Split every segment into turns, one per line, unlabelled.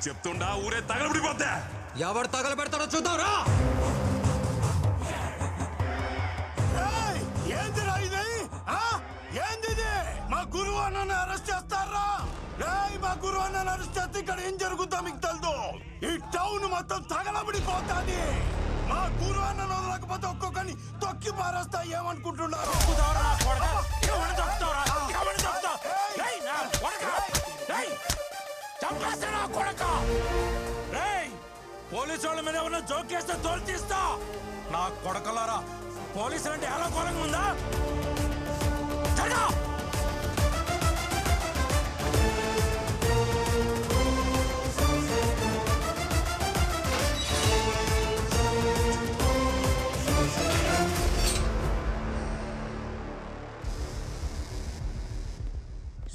చెప్తుండా ఊరే తగలబడిపోతే
ఎవరు తగలబెడతారో చూద్దాంరా.
ఏందిరా ఇది? ఏంది? మా గురువు అన్నని అరెస్ట్ చేస్తారా? మా గురువు అన్నని అరెస్ట్ చేస్తే ఇక్కడ ఏం జరుగుతుందో మీకు తెలుదు. ఈ టౌన్ మొత్తం తగలబడిపోతాది. మా గురువు అన్నను వదలకపోతే ఒక్కొక్కని తొక్కి పారేస్తా. ఏమనుకుంటున్నారు?
పోలీసు వాళ్ళ మీద ఏమన్నా జోకేస్తే తోలు తీస్తా. నా కొడకలారా, పోలీసులు అంటే ఎలా కోలంగా ఉందా?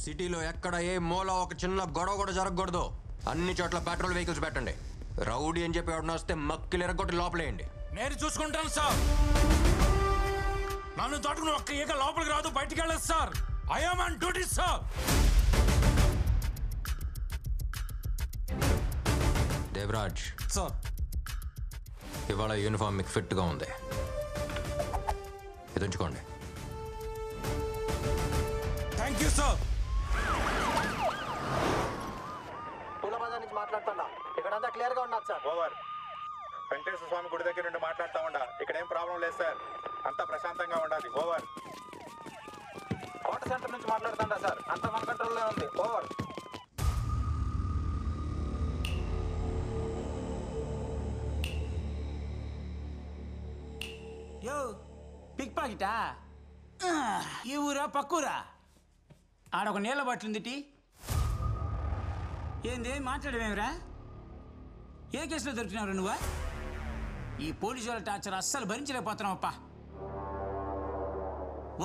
సిటీలో ఎక్కడ ఏ మూల ఒక చిన్న గొడవ కూడా జరగకూడదు. అన్ని చోట్ల పెట్రోల్ వెహికల్స్ పెట్టండి. రౌడీ అని చెప్పి ఎవడన్నా వస్తే మక్కిలు ఎరగొట్టి లోపలేయండి.
నేను చూసుకుంటాను సార్. నన్ను తట్టుకుని ఒక్క ఈగ లోపలికి రాదు, బయటికి వెళ్ళదు sir. I am on duty sir.
Devaraj
sir,
ఇవాళ యూనిఫామ్ మీకు ఫిట్ గా ఉంది. ఇది ఉంచుకోండి.
Thank you sir.
పూలబజార్ నుంచి మాట్లాడుతున్నా. ఇక్కడంతా క్లియర్ గా ఉన్నది సార్.
ఓవర్. వెంకటేశ్వర స్వామి గుడి దగ్గర నుండి మాట్లాడుతూ ఉండా. ఇక్కడ ఏం ప్రాబ్లం లేదు సార్. అంతా ప్రశాంతంగా ఉండాలి. ఓవర్.
కోట సెంటర్ నుంచి మాట్లాడుతుండా సార్. అంతా మన కంట్రోల్లో ఉంది. ఓవర్.
యో పిక్ పాకెటా? ఈ ఊరా పక్కూరా? ఆడొక నీళ్ళ బాటిల్ ఏంది మాట్లాడమేమిరా? ఏ కేసులో దొరికినావురా నువ్వా? ఈ పోలీసు వాళ్ళ టార్చర్ అస్సలు భరించలేకపోతున్నావప్పా.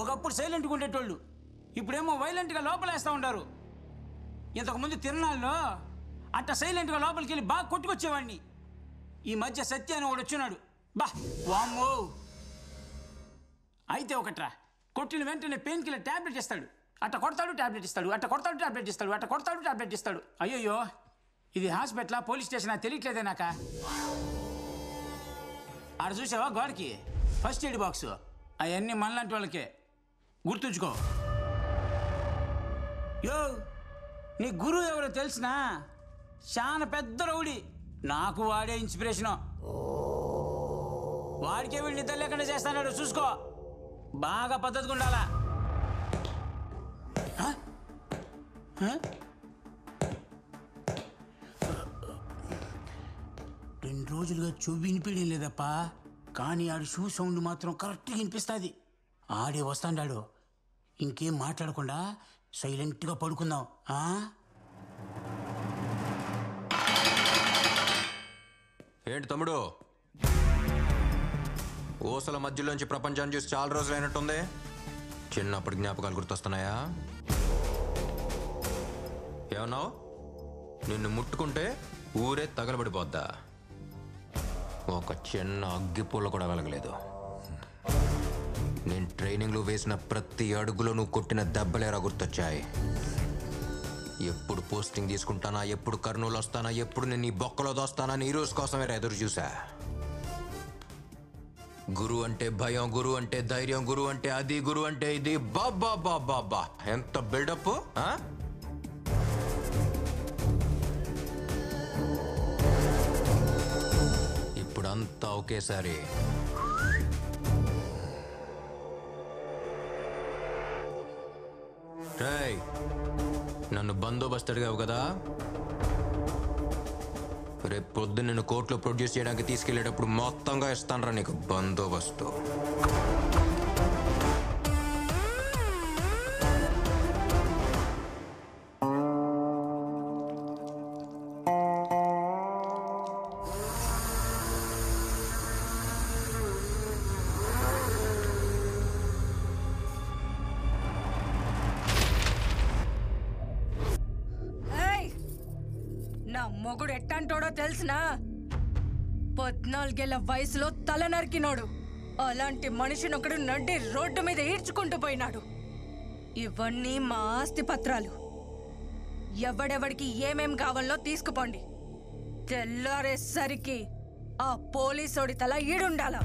ఒకప్పుడు సైలెంట్గా ఉండేటోళ్ళు ఇప్పుడేమో వైలెంట్గా లోపలేస్తూ ఉంటారు. ఇంతకుముందు తిరునాళ్ళలో అట్ట సైలెంట్గా లోపలికి వెళ్ళి బాగా కొట్టుకొచ్చేవాడిని. ఈ మధ్య సత్య అని ఒకడు వచ్చినాడు. బా వామ్మో. అయితే ఒకట్రా, కొట్టిన వెంటనే పెయిన్ కిల్లర్ ట్యాబ్లెట్ ఇస్తాడు. అట్ట కొడతాడు ట్యాబ్లెట్ ఇస్తాడు, అట్ట కొడతాడు ట్యాబ్లెట్ ఇస్తాడు, అట్ట కొడతాడు ట్యాబ్లెట్ ఇస్తాడు. అయ్యయ్యో, ఇది హాస్పిటలా పోలీస్ స్టేషనా తెలియట్లేదే నాక. ఆడ చూసావా గోడకి ఫస్ట్ ఎయిడ్ బాక్స్? అవన్నీ మనలాంటి వాళ్ళకే, గుర్తుంచుకో. యో, నీ గురువు ఎవరో తెలిసినా? చాలా పెద్ద రౌడీ. నాకు వాడే ఇన్స్పిరేషను. వాడికే వీళ్ళు నిద్ర లేకుండా చేస్తాడు. చూసుకో, బాగా పద్ధతిగా ఉండాలా. 2 రోజులుగా చెవి వినిపించడం లేదప్పా. కానీ ఆడు షూ సౌండ్ మాత్రం కరెక్ట్గా వినిపిస్తుంది. ఆడే వస్తాడాడు. ఇంకేం మాట్లాడకుండా సైలెంట్గా పడుకుందాం.
ఏంటి తమ్ముడు, ఊసల మధ్యలోంచి ప్రపంచాన్ని చూసి చాలా రోజులు అయినట్టుంది. చిన్నప్పటి జ్ఞాపకాలు గుర్తొస్తున్నాయా? ఏమన్నావు? నిన్ను ముట్టుకుంటే ఊరే తగలబడిపోద్దా? ఒక చిన్న అగ్గిపూల కూడా వెలగలేదు. నేను ట్రైనింగ్లో వేసిన ప్రతి అడుగులో నువ్వు కొట్టిన దెబ్బలేరా గుర్తొచ్చాయి. ఎప్పుడు పోస్టింగ్ తీసుకుంటానా, ఎప్పుడు కర్నూలు వస్తానా, ఎప్పుడు నేను ఈ బొక్కలో దోస్తానా అని ఈ రోజు కోసమే ఎదురు చూసా. గురువు అంటే భయం, గురువు అంటే ధైర్యం, గురువు అంటే అది, గురువు అంటే ఇది. బాబా బాబా బా, ఎంత బిల్డప్! ఇప్పుడంతా ఒకేసారి రేయ్, నన్ను బందోబస్తు అడిగావు కదా. రేపు పొద్దున్న నిన్ను కోర్టులో ప్రొడ్యూస్ చేయడానికి తీసుకెళ్లేటప్పుడు మొత్తంగా ఇస్తానరా నీకు బందోబస్తు.
నా మొగుడు ఎట్టంటోడో తెలుసునా? 14 ఏళ్ల వయసులో తల నరికినోడు. అలాంటి మనిషిని ఒకడు నడ్డి రోడ్డు మీద ఈడ్చుకుంటూ పోయినాడు. ఇవన్నీ మా ఆస్తి పత్రాలు. ఎవడెవడికి ఏమేం కావాలో తీసుకుపోండి. తెల్లారేసరికి ఆ పోలీసోడి తల ఈడుండాల.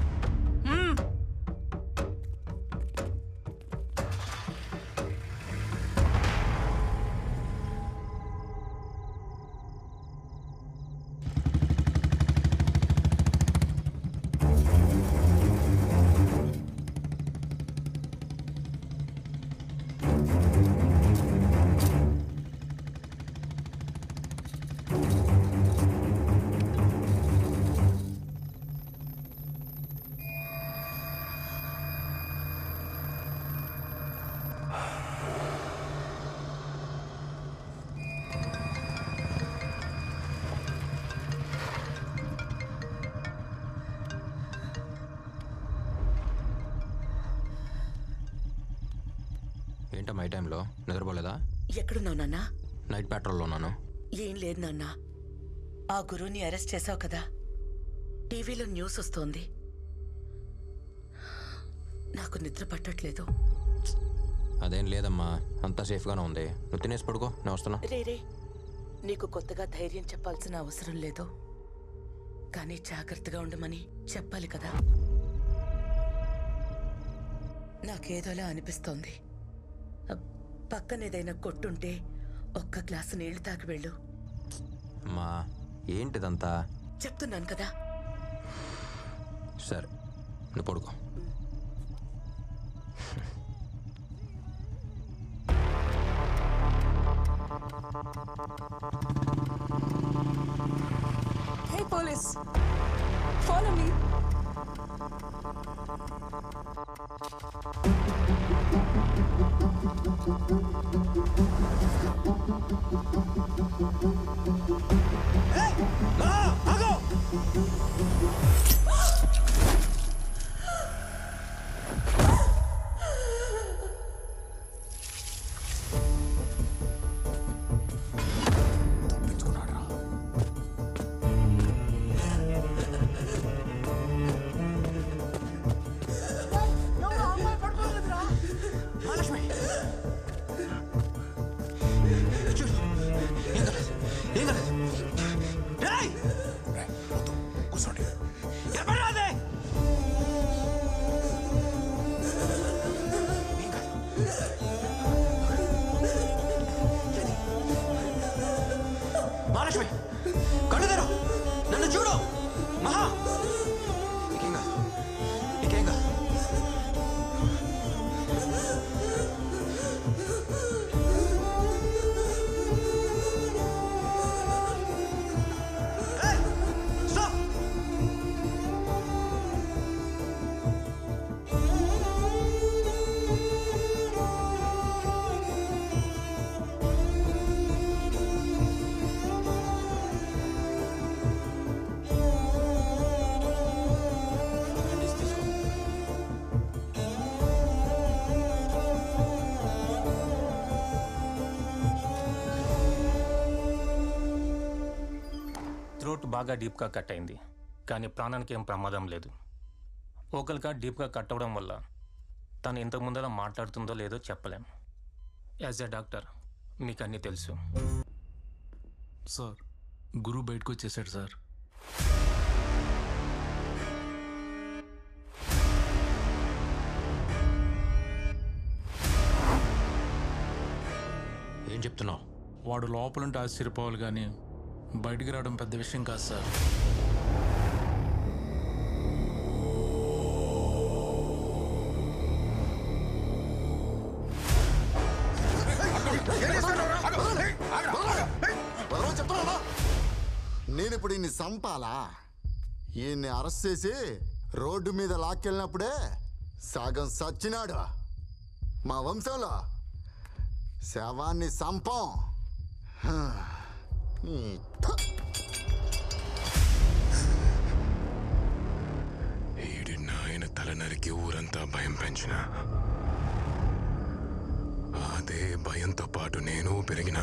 ఏంటమ్మా ఈ టైంలో నిద్రపోలేదా?
ఎక్కడున్నావు నాన్నా?
నైట్ పెట్రోల్లో ఉన్నాను.
ఏం లేదు నాన్నా. ఆ గురువుని అరెస్ట్ చేశావు కదా, టీవీలో న్యూస్ వస్తోంది. నాకు నిద్ర పట్టట్లేదు.
అదేం లేదమ్మా, అంతా సేఫ్గానే ఉంది. నువ్వు తినేసి పడుకో, నేను వస్తున్నా.
రే, నీకు కొత్తగా ధైర్యం చెప్పాల్సిన అవసరం లేదు, కానీ జాగ్రత్తగా ఉండమని చెప్పాలి కదా. నాకేదోలా అనిపిస్తోంది. పక్కనేదైనా కొట్టుంటే ఒక్క గ్లాసు నీళ్లు తాగి వెళ్ళు.
అమ్మా ఏంటిదంతా?
చెప్తున్నాను కదా.
సరే నువ్వు పడుకో.
Hey police, follow me.
Mahalakshmi కళ్ళు తెరు, నన్ను చూడు. మహా నీకేం కాదు.
థ్రోట్ బాగా డీప్గా కట్ అయింది, కానీ ప్రాణానికి ఏం ప్రమాదం లేదు. ఓకల్గా డీప్గా కట్ అవ్వడం వల్ల తను ఇంతకు ముందర మాట్లాడుతుందో లేదో చెప్పలేం. యాజ్ ఎ డాక్టర్ మీకు అన్నీ తెలుసు.
సార్ గురువు బయటకు వచ్చేసాడు సార్.
ఏం చెప్తున్నావు?
వాడు లోపలుంటే ఆశ్చర్యపోవాలి, కానీ బయటికి రావడం పెద్ద విషయం కాదు సార్.
నేనిప్పుడు ఈయన్ని చంపాలా? ఈయన్ని అరెస్ట్ చేసి రోడ్డు మీద లాక్కెళ్ళినప్పుడే సగం సచ్చినాడు. మా వంశంలో శవాన్ని చంపం.
ఈడి నాయన తల నరికి ఊరంతా భయం పెంచిన, అదే భయంతో పాటు నేను పెరిగిన.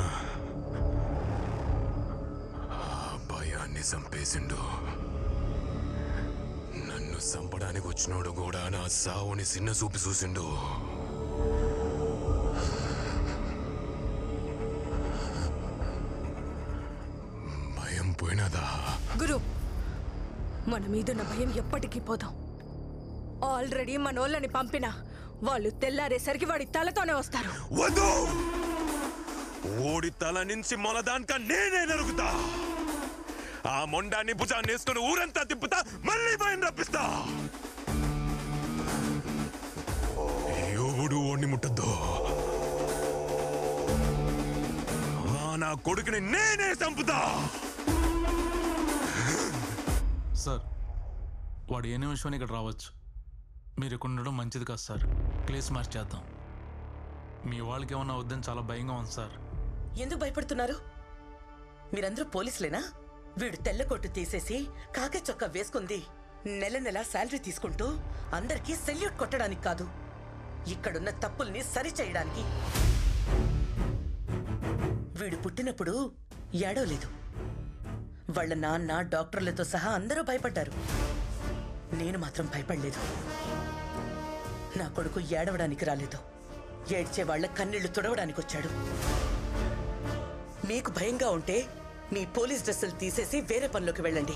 ఆ భయాన్ని చంపేసిండు. నన్ను చంపడానికి వచ్చినోడు కూడా నా సావుని చిన్న చూపి చూసిండు. భయం పోయినదా?
గురు, మన మీదున్న భయం ఎప్పటికీ పోదాం. ఆల్రెడీ మనోళ్ళని పంపినా వాళ్ళు తెల్లారేసరికి వాడి తలతోనే వస్తారు.
వద్దు! ఓడి తల నుంచి మొలదానిక నేనే నరుగుతా. ఆ మొండాన్ని భుజాన్ని వేసుకుని ఊరంతా తిప్పుతా, మళ్ళీ భయం రప్పిస్తా. ఎవడు ఓడిని ముట్టద్దు. నా కొడుకుని నేనే చంపుతా.
సార్, వాడు ఏ నిమిషం ఇక్కడ రావచ్చు. మీరు ఇక్కడ ఉండడం మంచిది కాదు సార్. ప్లేస్ మార్చేద్దాం. మీ వాళ్ళకి ఏమన్నా వద్దని చాలా భయంగా ఉంది సార్.
ఎందుకు భయపడుతున్నారు? మీరందరూ పోలీసులేనా? వీడు తెల్ల కొట్టు తీసేసి కాకి చొక్కా వేసుకుంది నెల నెల శాలరీ తీసుకుంటూ అందరికీ సెల్యూట్ కొట్టడానికి కాదు, ఇక్కడున్న తప్పుల్ని సరిచేయడానికి. వీడు పుట్టినప్పుడు ఏడవలేదు. వాళ్ళ నాన్న, డాక్టర్లతో సహా అందరూ భయపడ్డారు. నేను మాత్రం భయపడలేదు. నా కొడుకు ఏడవడానికి రాలేదు, ఏడ్చే వాళ్ళ కన్నీళ్లు తుడవడానికి వచ్చాడు. మీకు భయంగా ఉంటే మీ పోలీస్ డ్రెస్సులు తీసేసి వేరే పనిలోకి వెళ్ళండి.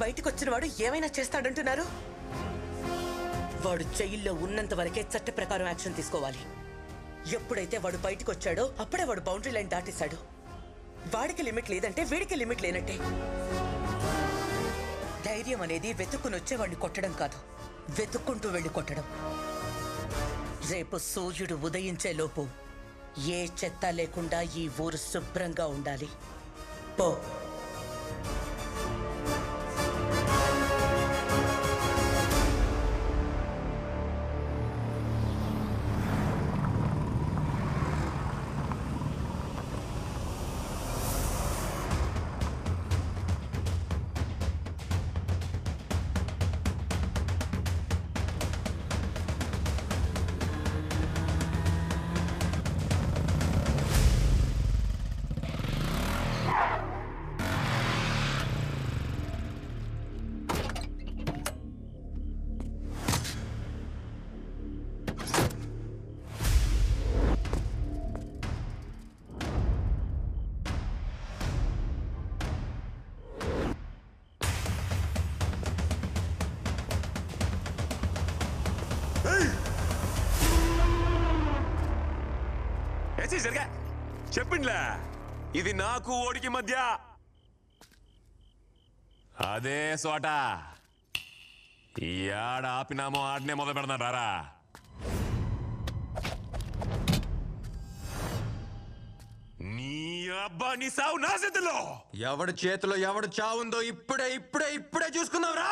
బయటకొచ్చిన వాడు ఏమైనా చేస్తాడంటున్నారు? వాడు జైల్లో ఉన్నంత వరకే చట్ట ప్రకారం యాక్షన్ తీసుకోవాలి. ఎప్పుడైతే వాడు బయటకు వచ్చాడో అప్పుడే వాడు బౌండరీ లైన్ దాటేశాడు. వాడికి లిమిట్ లేదంటే వీడికి లిమిట్ లేనట్టే. ధైర్యం అనేది వెతుక్కుని వచ్చేవాడిని కొట్టడం కాదు, వెతుక్కుంటూ వెళ్ళి కొట్టడం. రేపు సూర్యుడు ఉదయించే లోపు ఏ చెత్త లేకుండా ఈ ఊరు శుభ్రంగా ఉండాలి. పో.
చెప్పిండ్లే, ఇది నాకు ఓడికి మధ్య అదే సోట. ఈ ఆడ ఆపినామో ఆడనే మొదలు పెడతారా? నీ అబ్బా, నీ సావు నా చేతిలో.
ఎవడి చేతిలో ఎవడు చావుందో ఇప్పుడే ఇప్పుడే ఇప్పుడే చూసుకుందాంరా.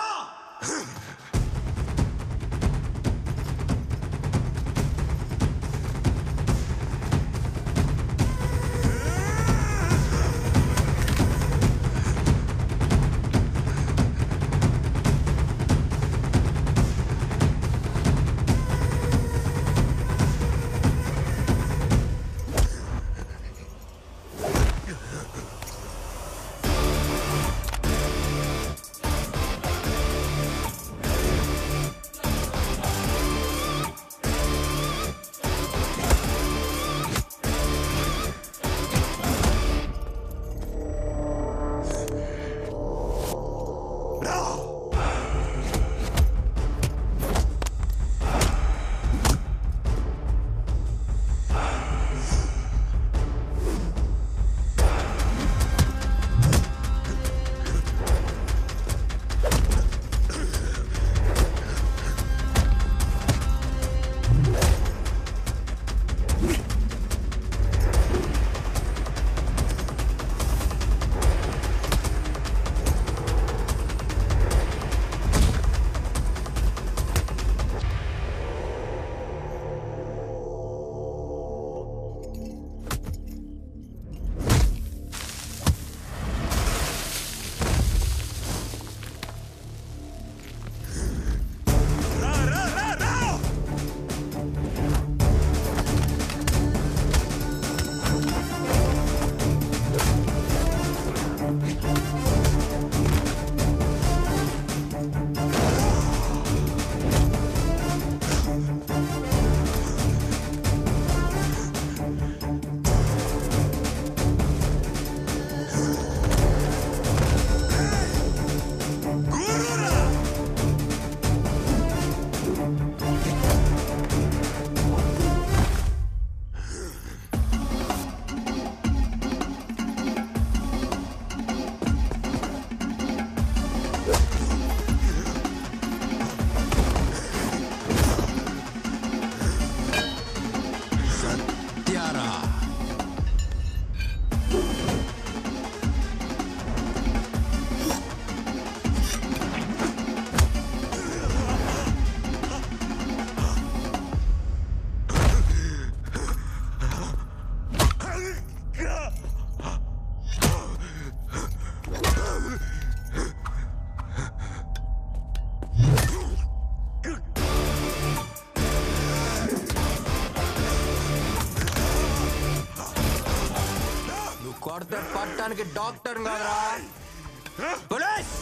కొడితే పట్టానికి డాక్టర్ కాదురా పోలీస్.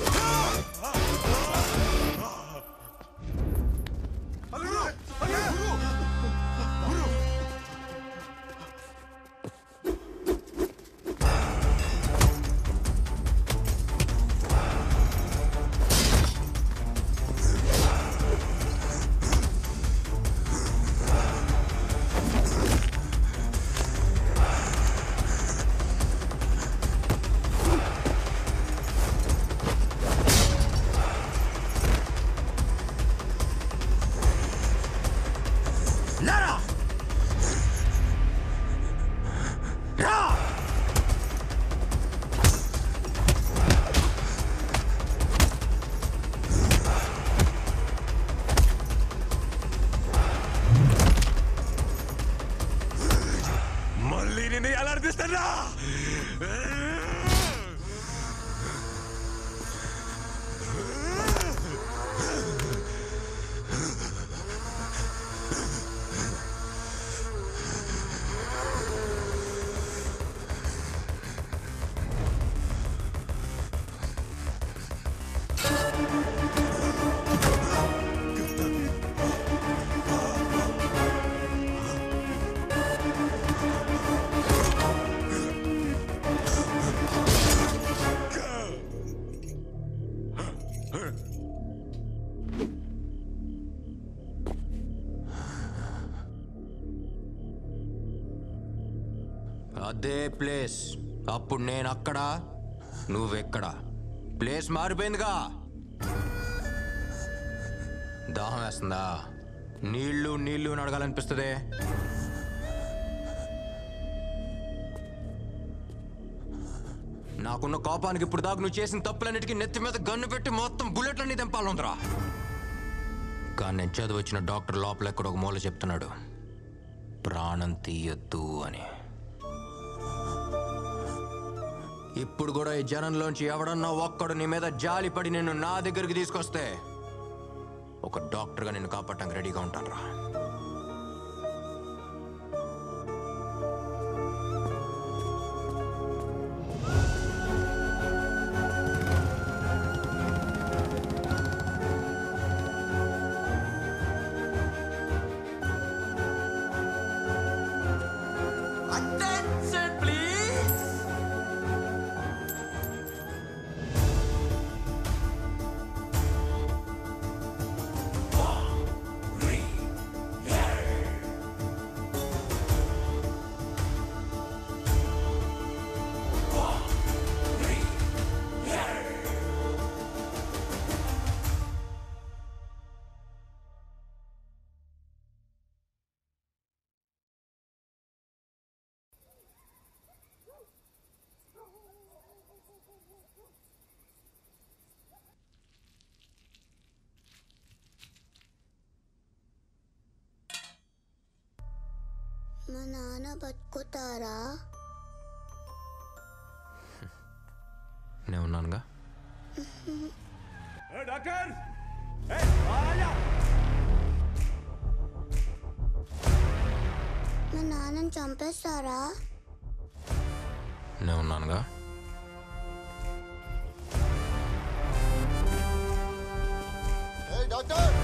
మళ్ళీ నేను ఎలా అనిపిస్తారా?
అదే ప్లేస్. అప్పుడు నేను అక్కడ, నువ్వెక్కడ. ప్లేస్ మారిపోయిందిగా. దాహం వేస్తుందా? నీళ్ళు నీళ్ళు అడగాలనిపిస్తుంది. నాకున్న కోపానికి ఇప్పుడు దాకా నువ్వు చేసిన తప్పులన్నిటికీ నెత్తి మీద గన్ను పెట్టి మొత్తం బుల్లెట్లన్నీ తెంపాలందరా. కానీ నేను చదువు వచ్చిన డాక్టర్ లోపల ఎక్కడ ఒక మూల చెప్తున్నాడు, ప్రాణం తీయొద్దు అని. ఇప్పుడు కూడా ఈ జనంలోంచి ఎవడన్నా ఒక్కడు నీ మీద జాలి పడి నిన్ను నా దగ్గరికి తీసుకొస్తే ఒక డాక్టర్గా నిన్ను కాపాడటానికి రెడీగా ఉంటాను రా.
మా నాన్న బతుకుతారా?
నేను ఉన్నానుగా.
డాక్టర్,
మా నాన్నని చంపేస్తారా?
నేను ఉన్నానుగా.
డాక్టర్